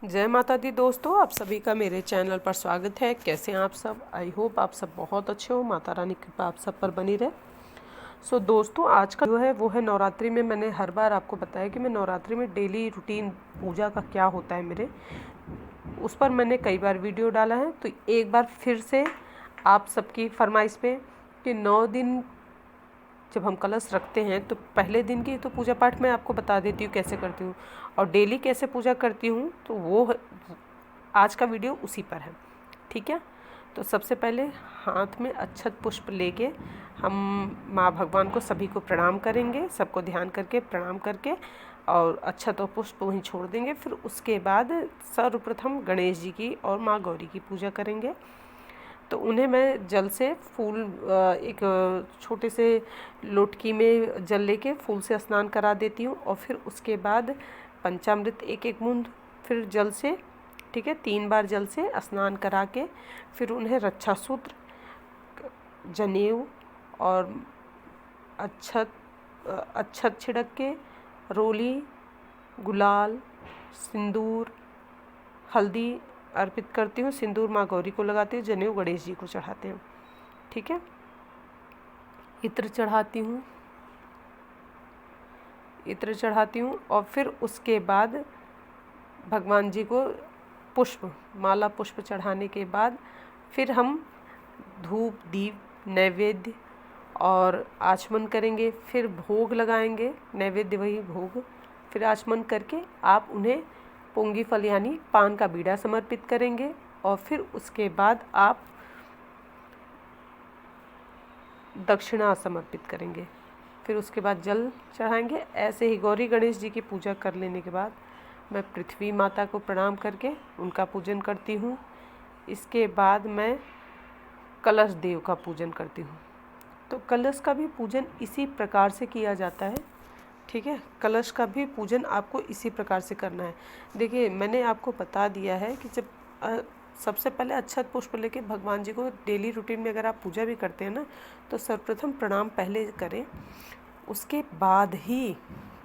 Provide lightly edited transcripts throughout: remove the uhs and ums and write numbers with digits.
जय माता दी दोस्तों, आप सभी का मेरे चैनल पर स्वागत है। कैसे हैं आप सब? आई होप आप सब बहुत अच्छे हो। माता रानी की कृपा आप सब पर बनी रहे। सो दोस्तों, आज का जो है वो है नवरात्रि में। मैंने हर बार आपको बताया कि मैं नवरात्रि में डेली रूटीन पूजा का क्या होता है मेरे, उस पर मैंने कई बार वीडियो डाला है। तो एक बार फिर से आप सबकी फरमाइश पे कि 9 दिन जब हम कलश रखते हैं तो पहले दिन की तो पूजा पाठ मैं आपको बता देती हूँ कैसे करती हूँ, और डेली कैसे पूजा करती हूँ तो वो आज का वीडियो उसी पर है। ठीक है, तो सबसे पहले हाथ में अक्षत पुष्प लेके हम माँ भगवान को सभी को प्रणाम करेंगे, सबको ध्यान करके प्रणाम करके और अक्षत और पुष्प वहीं छोड़ देंगे। फिर उसके बाद सर्वप्रथम गणेश जी की और माँ गौरी की पूजा करेंगे। तो उन्हें मैं जल से फूल एक छोटे से लोटकी में जल लेके फूल से स्नान करा देती हूँ, और फिर उसके बाद पंचामृत एक एक बूंद फिर जल से, ठीक है, 3 बार जल से स्नान करा के फिर उन्हें रक्षा सूत्र, जनेऊ और अक्षत छिड़क के रोली, गुलाल, सिंदूर, हल्दी अर्पित करती हूँ। सिंदूर माँ गौरी को लगाती हूँ, जनेऊ गणेश जी को चढ़ाते हैं। ठीक है, इत्र चढ़ाती हूँ और फिर उसके बाद भगवान जी को पुष्प माला पुष्प चढ़ाने के बाद फिर हम धूप दीप नैवेद्य और आचमन करेंगे। फिर भोग लगाएंगे, नैवेद्य वही भोग, फिर आचमन करके आप उन्हें पोंगी फल यानी पान का बीड़ा समर्पित करेंगे। और फिर उसके बाद आप दक्षिणा समर्पित करेंगे। फिर उसके बाद जल चढ़ाएंगे। ऐसे ही गौरी गणेश जी की पूजा कर लेने के बाद मैं पृथ्वी माता को प्रणाम करके उनका पूजन करती हूँ। इसके बाद मैं कलश देव का पूजन करती हूँ। तो कलश का भी पूजन इसी प्रकार से किया जाता है। ठीक है, कलश का भी पूजन आपको इसी प्रकार से करना है। देखिए, मैंने आपको बता दिया है कि जब सबसे पहले अक्षत पुष्प लेके भगवान जी को डेली रूटीन में अगर आप पूजा भी करते हैं ना, तो सर्वप्रथम प्रणाम पहले करें, उसके बाद ही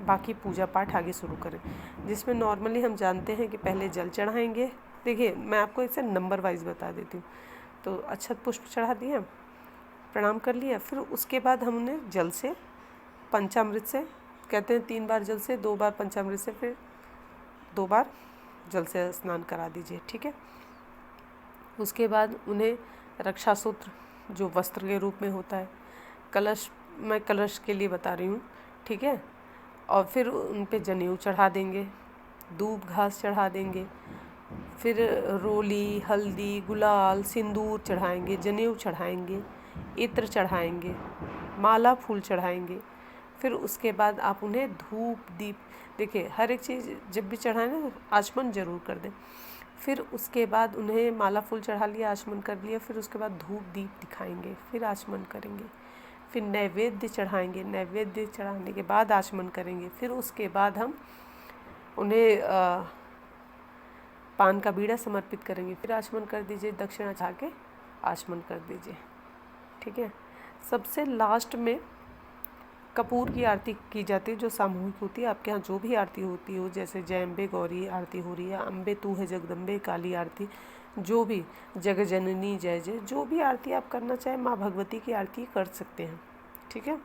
बाकी पूजा पाठ आगे शुरू करें। जिसमें नॉर्मली हम जानते हैं कि पहले जल चढ़ाएंगे। देखिए, मैं आपको इसे नंबर वाइज बता देती हूँ। तो अक्षत पुष्प चढ़ा दिया, प्रणाम कर लिया, फिर उसके बाद हमने जल से पंचामृत से, कहते हैं 3 बार जल से, 2 बार पंचामृत से, फिर 2 बार जल से स्नान करा दीजिए। ठीक है, उसके बाद उन्हें रक्षा सूत्र जो वस्त्र के रूप में होता है, कलश, मैं कलश के लिए बता रही हूँ, ठीक है, और फिर उन पे जनेऊ चढ़ा देंगे, दूब घास चढ़ा देंगे, फिर रोली, हल्दी, गुलाल, सिंदूर चढ़ाएंगे, जनेऊ चढ़ाएंगे, इत्र चढ़ाएंगे, माला फूल चढ़ाएंगे। फिर उसके बाद आप उन्हें धूप दीप, देखिए हर एक चीज़ जब भी चढ़ाएं ना आचमन ज़रूर कर दें। फिर उसके बाद उन्हें माला फूल चढ़ा लिया, आचमन कर लिया, फिर उसके बाद धूप दीप दिखाएंगे, फिर आचमन करेंगे, फिर नैवेद्य चढ़ाएंगे, नैवेद्य चढ़ाने के बाद आचमन करेंगे। फिर उसके बाद हम उन्हें पान का बीड़ा समर्पित करेंगे, फिर आचमन कर दीजिए, दक्षिणा चढ़ा के आचमन कर दीजिए। ठीक है, सबसे लास्ट में कपूर की आरती की जाती है जो सामूहिक होती है। आपके यहाँ जो भी आरती होती हो, जैसे जय अम्बे गौरी आरती हो रही है, अम्बे तू है जगदम्बे काली आरती, जो भी जग जननी जय जय, जो भी आरती आप करना चाहें, माँ भगवती की आरती कर सकते हैं। ठीक है,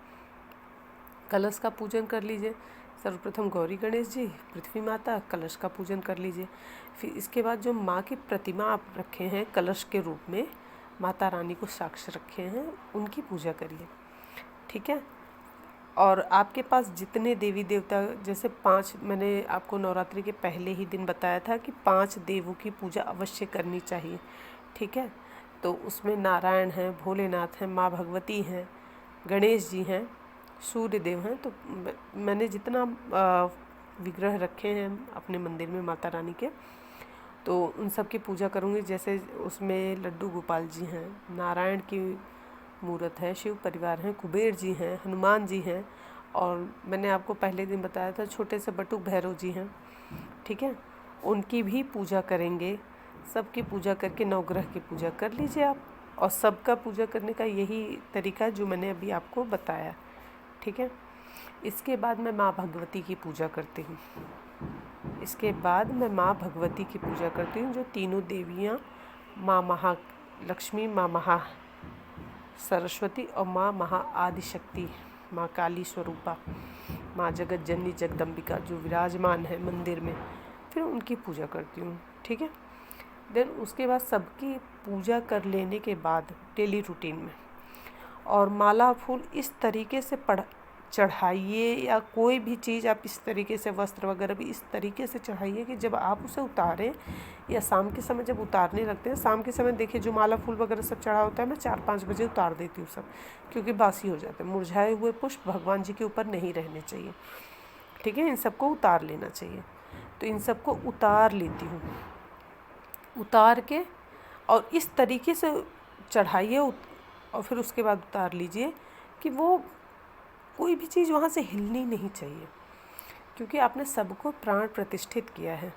कलश का पूजन कर लीजिए। सर्वप्रथम गौरी गणेश जी, पृथ्वी माता, कलश का पूजन कर लीजिए। फिर इसके बाद जो माँ की प्रतिमा आप रखे हैं कलश के रूप में, माता रानी को साक्ष्य रखे हैं, उनकी पूजा करिए। ठीक है, और आपके पास जितने देवी देवता, जैसे 5 मैंने आपको नवरात्रि के पहले ही दिन बताया था कि 5 देवों की पूजा अवश्य करनी चाहिए। ठीक है, तो उसमें नारायण हैं, भोलेनाथ हैं, माँ भगवती हैं, गणेश जी हैं, सूर्य देव हैं। तो मैंने जितना विग्रह रखे हैं अपने मंदिर में माता रानी के, तो उन सब की पूजा करूँगी। जैसे उसमें लड्डू गोपाल जी हैं, नारायण की मूर्त है, शिव परिवार हैं, कुबेर जी हैं, हनुमान जी हैं, और मैंने आपको पहले दिन बताया था छोटे से बटुक भैरव जी हैं। ठीक है, उनकी भी पूजा करेंगे। सबकी पूजा करके नवग्रह की पूजा कर लीजिए आप, और सबका पूजा करने का यही तरीका है जो मैंने अभी आपको बताया। ठीक है, इसके बाद मैं माँ भगवती की पूजा करती हूँ। इसके बाद मैं माँ भगवती की पूजा करती हूँ, जो तीनों देवियाँ, माँ महालक्ष्मी, माँ महा सरस्वती और माँ महा आदिशक्ति, माँ काली स्वरूपा, माँ जगत जननी जगदम्बिका जो विराजमान है मंदिर में, फिर उनकी पूजा करती हूँ। ठीक है। देन उसके बाद सबकी पूजा कर लेने के बाद डेली रूटीन में, और माला फूल इस तरीके से चढ़ाइए, या कोई भी चीज़ आप इस तरीके से, वस्त्र वगैरह भी इस तरीके से चढ़ाइए कि जब आप उसे उतारें, या शाम के समय जब उतारने लगते हैं, शाम के समय देखिए जो माला फूल वगैरह सब चढ़ा होता है, मैं 4-5 बजे उतार देती हूँ सब, क्योंकि बासी हो जाते हैं। मुरझाए हुए पुष्प भगवान जी के ऊपर नहीं रहने चाहिए। ठीक है, इन सबको उतार लेना चाहिए। तो इन सबको उतार लेती हूँ, उतार के और इस तरीके से चढ़ाइए, और फिर उसके बाद उतार लीजिए कि वो कोई भी चीज़ वहाँ से हिलनी नहीं चाहिए, क्योंकि आपने सबको प्राण प्रतिष्ठित किया है,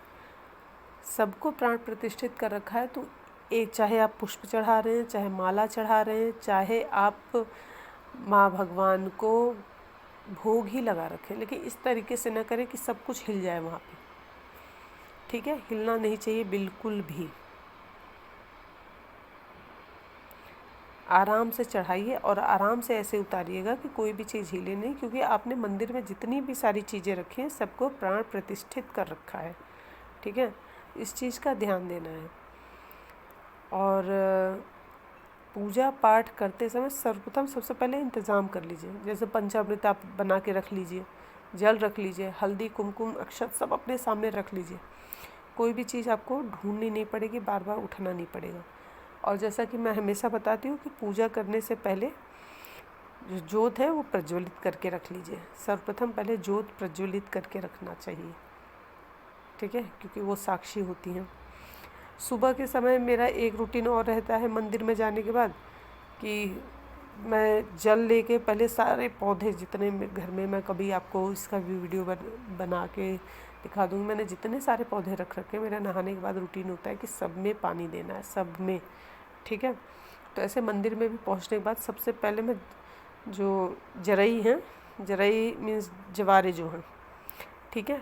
सबको प्राण प्रतिष्ठित कर रखा है। तो एक, चाहे आप पुष्प चढ़ा रहे हैं, चाहे माला चढ़ा रहे हैं, चाहे आप माँ भगवान को भोग ही लगा रखें, लेकिन इस तरीके से न करें कि सब कुछ हिल जाए वहाँ पे। ठीक है, हिलना नहीं चाहिए बिल्कुल भी। आराम से चढ़ाइए और आराम से ऐसे उतारिएगा कि कोई भी चीज़ हिले नहीं, क्योंकि आपने मंदिर में जितनी भी सारी चीज़ें रखी हैं सबको प्राण प्रतिष्ठित कर रखा है। ठीक है, इस चीज़ का ध्यान देना है। और पूजा पाठ करते समय सर्वप्रथम सबसे पहले इंतज़ाम कर लीजिए, जैसे पंचामृत आप बना के रख लीजिए, जल रख लीजिए, हल्दी कुमकुम अक्षत सब अपने सामने रख लीजिए। कोई भी चीज़ आपको ढूंढनी नहीं पड़ेगी, बार बार उठना नहीं पड़ेगा। और जैसा कि मैं हमेशा बताती हूँ कि पूजा करने से पहले जो जोत है वो प्रज्वलित करके रख लीजिए। सर्वप्रथम पहले जोत प्रज्वलित करके रखना चाहिए। ठीक है, क्योंकि वो साक्षी होती हैं। सुबह के समय मेरा एक रूटीन और रहता है मंदिर में जाने के बाद, कि मैं जल लेके पहले सारे पौधे जितने घर में, मैं कभी आपको इसका भी वीडियो बना के दिखा दूँगी, मैंने जितने सारे पौधे रख रखे हैं, मेरा नहाने के बाद रूटीन होता है कि सब में पानी देना है, सब में। ठीक है, तो ऐसे मंदिर में भी पहुंचने के बाद सबसे पहले मैं जो जरई हैं, जरई मीन्स जवारे जो हैं, ठीक है,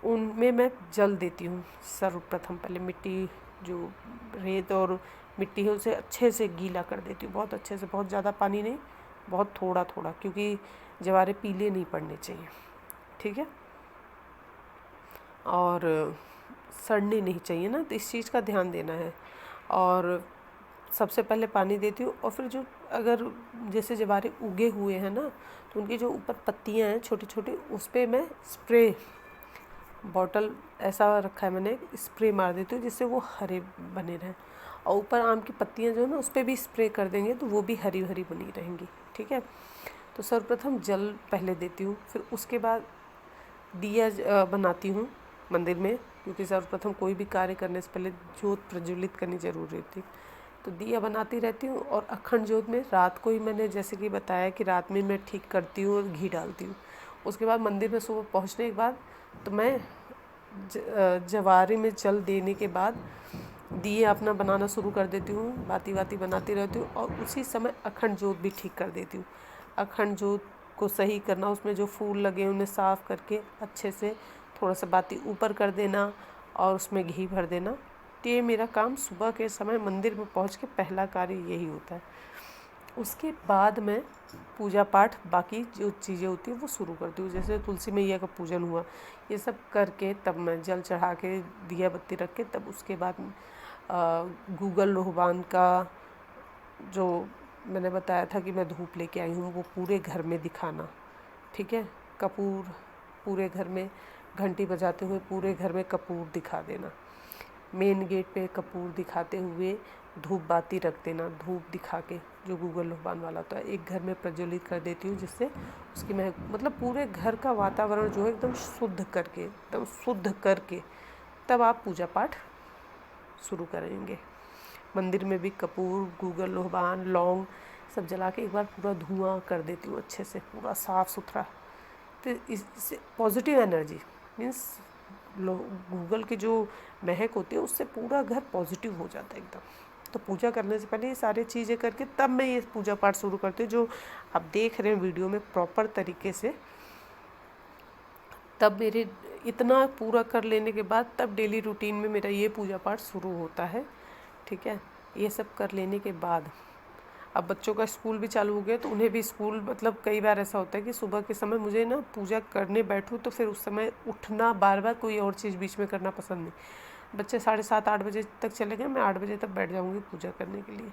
उनमें मैं जल देती हूँ। सर्वप्रथम पहले मिट्टी, जो रेत और मिट्टी है उसे अच्छे से गीला कर देती हूँ, बहुत अच्छे से, बहुत ज़्यादा पानी नहीं, बहुत थोड़ा थोड़ा, क्योंकि जवारे पीले नहीं पड़ने चाहिए। ठीक है, और सड़ने नहीं चाहिए ना, तो इस चीज़ का ध्यान देना है। और सबसे पहले पानी देती हूँ, और फिर जो अगर जैसे जवारे उगे हुए हैं ना, तो उनकी जो ऊपर पत्तियाँ हैं छोटी छोटी, उस पर मैं स्प्रे बॉटल ऐसा रखा है मैंने, स्प्रे मार देती हूँ जिससे वो हरे बने रहें। और ऊपर आम की पत्तियाँ जो है ना, उस पर भी स्प्रे कर देंगे तो वो भी हरी हरी बनी रहेंगी। ठीक है, तो सर्वप्रथम जल पहले देती हूँ, फिर उसके बाद दिया बनाती हूँ मंदिर में, क्योंकि सर्वप्रथम कोई भी कार्य करने से पहले जोत प्रज्वलित करनी जरूरी होती है। तो दिया बनाती रहती हूँ, और अखंड जोत में रात को ही, मैंने जैसे कि बताया कि रात में मैं ठीक करती हूँ और घी डालती हूँ। उसके बाद मंदिर में सुबह पहुँचने के बाद तो मैं जवारे में जल देने के बाद दिए अपना बनाना शुरू कर देती हूँ, बाती बाती बनाती रहती हूँ, और उसी समय अखंड जोत भी ठीक कर देती हूँ। अखंड जोत को सही करना, उसमें जो फूल लगे उन्हें साफ़ करके अच्छे से थोड़ा सा बाती ऊपर कर देना, और उसमें घी भर देना। तो ये मेरा काम सुबह के समय मंदिर में पहुंच के पहला कार्य यही होता है। उसके बाद मैं पूजा पाठ बाकी जो चीज़ें होती हैं वो शुरू करती हूँ, जैसे तुलसी मैया का पूजन हुआ, ये सब करके तब मैं जल चढ़ा के दिया बत्ती रख के, तब उसके बाद गूगल लोहबान का जो मैंने बताया था कि मैं धूप लेके आई हूँ, वो पूरे घर में दिखाना। ठीक है, कपूर पूरे घर में, घंटी बजाते हुए पूरे घर में कपूर दिखा देना। मेन गेट पे कपूर दिखाते हुए धूप बाती रख देना, धूप दिखा के, जो गूगल लोहबान वाला होता है, एक घर में प्रज्वलित कर देती हूँ, जिससे उसकी महक, मतलब पूरे घर का वातावरण जो है एकदम शुद्ध करके, एकदम शुद्ध करके तब आप पूजा पाठ शुरू करेंगे। मंदिर में भी कपूर, गूगल लोहबान, लौंग सब जला के एक बार पूरा धुआं कर देती हूँ अच्छे से, पूरा साफ़ सुथरा। तो इससे पॉजिटिव एनर्जी मीन्स गूगल की जो महक होती है उससे पूरा घर पॉजिटिव हो जाता है एकदम। तो पूजा करने से पहले ये सारी चीज़ें करके तब मैं ये पूजा पाठ शुरू करती हूँ, जो आप देख रहे हैं वीडियो में प्रॉपर तरीके से। तब मेरे इतना पूरा कर लेने के बाद तब डेली रूटीन में मेरा ये पूजा पाठ शुरू होता है। ठीक है, ये सब कर लेने के बाद अब बच्चों का स्कूल भी चालू हो गया, तो उन्हें भी स्कूल, मतलब कई बार ऐसा होता है कि सुबह के समय मुझे ना पूजा करने बैठूँ तो फिर उस समय उठना, बार बार कोई और चीज़ बीच में करना पसंद नहीं। बच्चे 7:30-8 बजे तक चले गए, मैं 8 बजे तक बैठ जाऊँगी पूजा करने के लिए।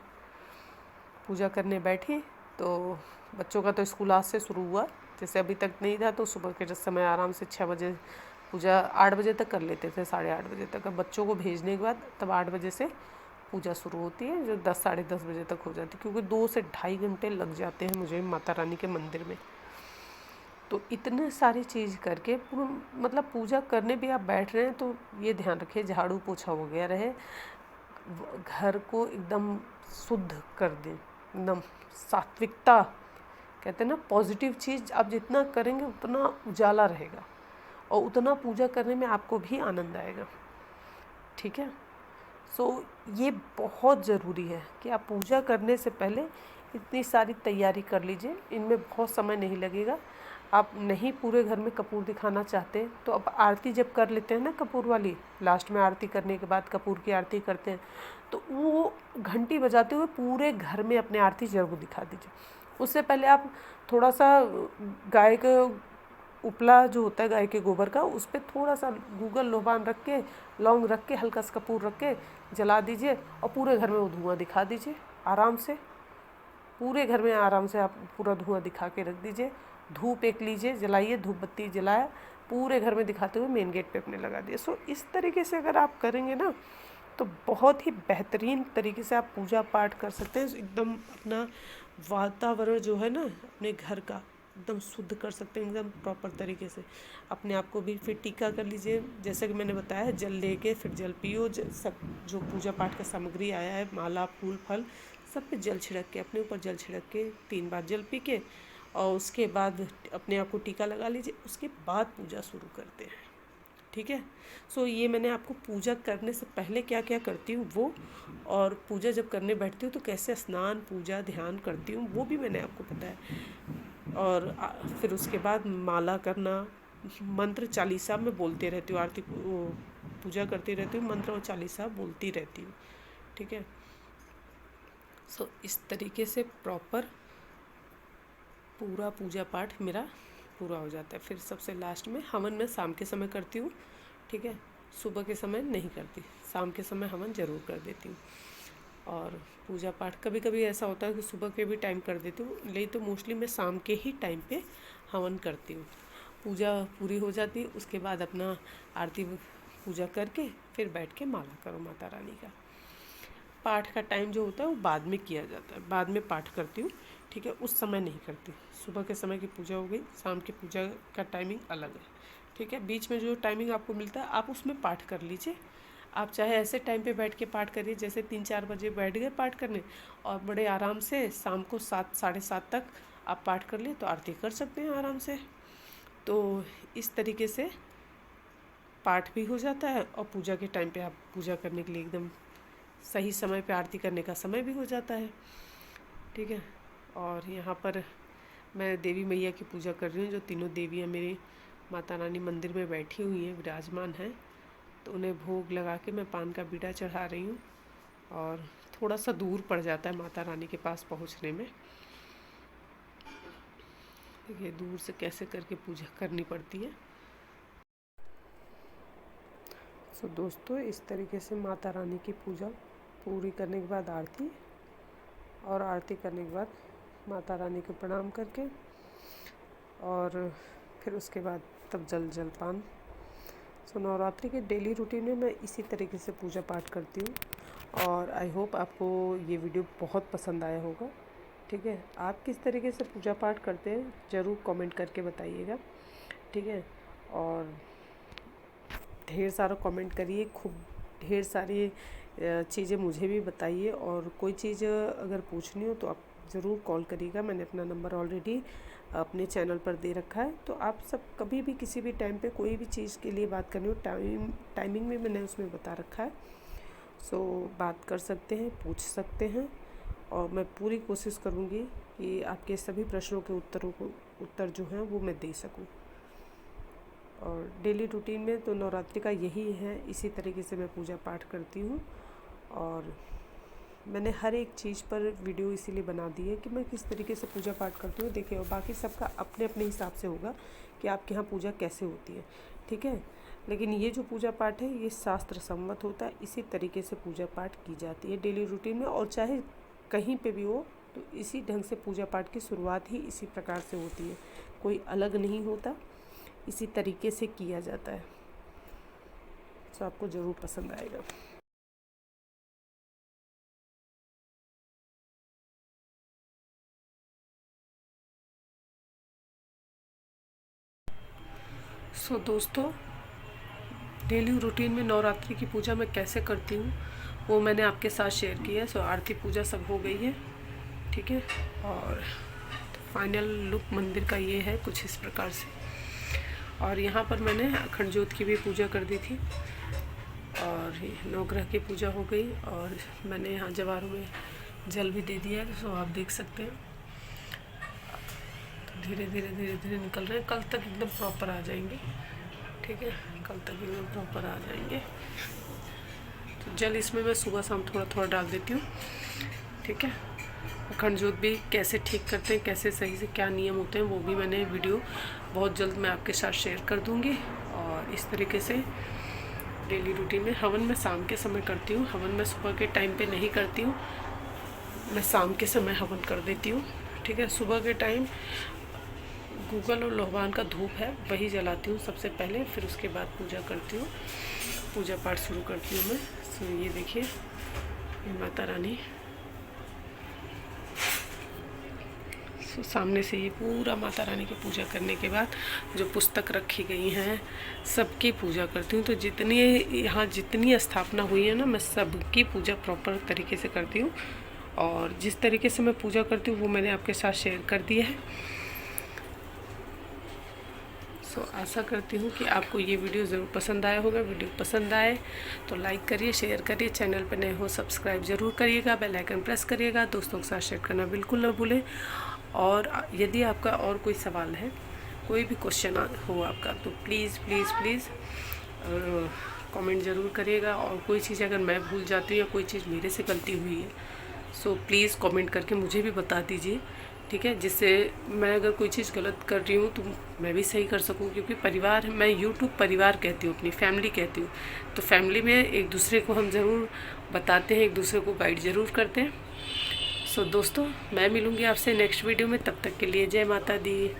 पूजा करने बैठी तो बच्चों का तो स्कूल आज से शुरू हुआ, जैसे अभी तक नहीं था तो सुबह के समय आराम से 6 बजे पूजा 8 बजे तक कर लेते थे, 8:30 बजे तक। अब बच्चों को भेजने के बाद तब 8 बजे से पूजा शुरू होती है, जो 10 साढ़े 10 बजे तक हो जाती है, क्योंकि 2 से ढाई घंटे लग जाते हैं मुझे माता रानी के मंदिर में। तो इतने सारी चीज़ करके मतलब पूजा करने भी आप बैठ रहे हैं तो ये ध्यान रखिए झाड़ू पोछा हो गया रहे, घर को एकदम शुद्ध कर दें, एकदम सात्विकता कहते हैं ना, पॉजिटिव चीज़ आप जितना करेंगे उतना उजाला रहेगा और उतना पूजा करने में आपको भी आनंद आएगा। ठीक है, सो ये बहुत ज़रूरी है कि आप पूजा करने से पहले इतनी सारी तैयारी कर लीजिए, इनमें बहुत समय नहीं लगेगा। आप नहीं पूरे घर में कपूर दिखाना चाहते तो अब आरती जब कर लेते हैं ना कपूर वाली, लास्ट में आरती करने के बाद कपूर की आरती करते हैं, तो वो घंटी बजाते हुए पूरे घर में अपने आरती ज़रूर दिखा दीजिए। उससे पहले आप थोड़ा सा गाय का उपला जो होता है गाय के गोबर का, उस पर थोड़ा सा गूगल लोबान रख के, लौंग रख के, हल्का सा कपूर रख के जला दीजिए और पूरे घर में वो धुआं दिखा दीजिए आराम से। पूरे घर में आराम से आप पूरा धुआं दिखा के रख दीजिए। धूप एक लीजिए, जलाइए, धूप बत्ती जलाया, पूरे घर में दिखाते हुए मेन गेट पे अपने लगा दिए। सो इस तरीके से अगर आप करेंगे ना तो बहुत ही बेहतरीन तरीके से आप पूजा पाठ कर सकते हैं। एकदम अपना वातावरण जो है ना अपने घर का एकदम शुद्ध कर सकते हैं, एकदम प्रॉपर तरीके से। अपने आप को भी फिर टीका कर लीजिए, जैसे कि मैंने बताया है, जल लेके फिर जल पियो। सब जो पूजा पाठ का सामग्री आया है, माला, फूल, फल, सब पे जल छिड़क के, अपने ऊपर जल छिड़क के 3 बार जल पी के और उसके बाद अपने आप को टीका लगा लीजिए। उसके बाद पूजा शुरू करते हैं। ठीक है, सो ये मैंने आपको पूजा करने से पहले क्या क्या करती हूँ वो, और पूजा जब करने बैठती हूँ तो कैसे स्नान, पूजा, ध्यान करती हूँ वो भी मैंने आपको बताया। और फिर उसके बाद माला करना, मंत्र चालीसा में बोलते रहती हूँ, आरती पूजा करती रहती हूँ, मंत्र और चालीसा बोलती रहती हूँ। ठीक है, सो इस तरीके से प्रॉपर पूरा पूजा पाठ मेरा पूरा हो जाता है। फिर सबसे लास्ट में हवन मैं शाम के समय करती हूँ। ठीक है, सुबह के समय नहीं करती, शाम के समय हवन ज़रूर कर देती हूँ। और पूजा पाठ कभी कभी ऐसा होता है कि सुबह के भी टाइम कर देती हूँ, लेकिन तो मोस्टली मैं शाम के ही टाइम पे हवन करती हूँ। पूजा पूरी हो जाती है, उसके बाद अपना आरती पूजा करके फिर बैठ के माला करो माता रानी का। पाठ का टाइम जो होता है वो बाद में किया जाता है, बाद में पाठ करती हूँ। ठीक है, उस समय नहीं करती। सुबह के समय की पूजा हो गई, शाम की पूजा का टाइमिंग अलग है। ठीक है, बीच में जो टाइमिंग आपको मिलता है आप उसमें पाठ कर लीजिए। आप चाहे ऐसे टाइम पे बैठ के पाठ करिए, जैसे 3-4 बजे बैठ गए पाठ करने और बड़े आराम से शाम को 7 साढ़े 7 तक आप पाठ कर लिए तो आरती कर सकते हैं आराम से। तो इस तरीके से पाठ भी हो जाता है और पूजा के टाइम पे आप पूजा करने के लिए एकदम सही समय पे आरती करने का समय भी हो जाता है। ठीक है, और यहाँ पर मैं देवी मैया की पूजा कर रही हूँ, जो तीनों देवियाँ मेरी माता रानी मंदिर में बैठी हुई हैं, विराजमान हैं। तो उन्हें भोग लगा के मैं पान का बीड़ा चढ़ा रही हूँ और थोड़ा सा दूर पड़ जाता है माता रानी के पास पहुँचने में। देखिए दूर से कैसे करके पूजा करनी पड़ती है। सो दोस्तों, इस तरीके से माता रानी की पूजा पूरी करने के बाद आरती, और आरती करने के बाद माता रानी को प्रणाम करके और फिर उसके बाद तब जलपान। सो नवरात्रि के डेली रूटीन में मैं इसी तरीके से पूजा पाठ करती हूँ और आई होप आपको ये वीडियो बहुत पसंद आया होगा। ठीक है, आप किस तरीके से पूजा पाठ करते हैं ज़रूर कमेंट करके बताइएगा। ठीक है, और ढेर सारा कमेंट करिए, खूब ढेर सारी चीज़ें मुझे भी बताइए, और कोई चीज़ अगर पूछनी हो तो आप ज़रूर कॉल करिएगा। मैंने अपना नंबर ऑलरेडी अपने चैनल पर दे रखा है, तो आप सब कभी भी किसी भी टाइम पे कोई भी चीज़ के लिए बात करनी हो, टाइमिंग में मैंने उसमें बता रखा है। सो बात कर सकते हैं, पूछ सकते हैं, और मैं पूरी कोशिश करूँगी कि आपके सभी प्रश्नों के उत्तर जो हैं वो मैं दे सकूँ। और डेली रूटीन में तो नवरात्रि का यही है, इसी तरीके से मैं पूजा पाठ करती हूँ। और मैंने हर एक चीज़ पर वीडियो इसीलिए बना दी है कि मैं किस तरीके से पूजा पाठ करती हूँ। देखिए, और बाकी सबका अपने अपने हिसाब से होगा कि आपके यहाँ पूजा कैसे होती है, ठीक है। लेकिन ये जो पूजा पाठ है ये शास्त्र सम्मत होता है, इसी तरीके से पूजा पाठ की जाती है डेली रूटीन में। और चाहे कहीं पे भी हो तो इसी ढंग से पूजा पाठ की शुरुआत ही इसी प्रकार से होती है, कोई अलग नहीं होता, इसी तरीके से किया जाता है। तो आपको ज़रूर पसंद आएगा। दोस्तों, डेली रूटीन में नवरात्रि की पूजा मैं कैसे करती हूँ वो मैंने आपके साथ शेयर किया है। आरती पूजा सब हो गई है, ठीक है। और फाइनल लुक मंदिर का ये है कुछ इस प्रकार से। और यहाँ पर मैंने अखंड ज्योत की भी पूजा कर दी थी और नवग्रह की पूजा हो गई। और मैंने यहाँ जवारों में जल भी दे दिया है, तो आप देख सकते हैं। तो धीरे धीरे निकल रहे हैं, कल तक एकदम प्रॉपर आ जाएंगे, ठीक है। कल तक एकदम प्रॉपर आ जाएंगे। तो जल इसमें मैं सुबह शाम थोड़ा थोड़ा डाल देती हूँ, ठीक है। अखंड ज्योत भी कैसे ठीक करते हैं, कैसे सही से क्या नियम होते हैं, वो भी मैंने वीडियो बहुत जल्द मैं आपके साथ शेयर कर दूँगी। और इस तरीके से डेली रूटीन में हवन मैं शाम के समय करती हूँ। हवन मैं सुबह के टाइम पे नहीं करती हूँ, मैं शाम के समय हवन कर देती हूँ, ठीक है। सुबह के टाइम गूगल और लोहवान का धूप है वही जलाती हूँ सबसे पहले, फिर उसके बाद पूजा करती हूँ, पूजा पाठ शुरू करती हूँ मैं। ये देखिए, माता रानी सामने से ये पूरा माता रानी की पूजा करने के बाद जो पुस्तक रखी गई हैं सबकी पूजा करती हूँ। तो जितनी यहाँ जितनी स्थापना हुई है ना, मैं सबकी पूजा प्रॉपर तरीके से करती हूँ। और जिस तरीके से मैं पूजा करती हूँ वो मैंने आपके साथ शेयर कर दिया है। आशा करती हूँ कि आपको ये वीडियो ज़रूर पसंद आया होगा। वीडियो पसंद आए तो लाइक करिए, शेयर करिए, चैनल पर नए हो सब्सक्राइब ज़रूर करिएगा, बेल आइकन प्रेस करिएगा, दोस्तों के साथ शेयर करना बिल्कुल ना भूलें। और यदि आपका और कोई सवाल है, कोई भी क्वेश्चन हो आपका, तो प्लीज़ प्लीज़ प्लीज़ कमेंट ज़रूर करिएगा। और कोई चीज़ अगर मैं भूल जाती हूँ या कोई चीज़ मेरे से गलती हुई है, सो प्लीज़ कमेंट करके मुझे भी बता दीजिए, ठीक है। जिससे मैं अगर कोई चीज़ गलत कर रही हूँ तो मैं भी सही कर सकूँ। क्योंकि परिवार, मैं यूट्यूब परिवार कहती हूँ, अपनी फैमिली कहती हूँ। तो फैमिली में एक दूसरे को हम ज़रूर बताते हैं, एक दूसरे को गाइड ज़रूर करते हैं। दोस्तों, मैं मिलूँगी आपसे नेक्स्ट वीडियो में, तब तक के लिए जय माता दी।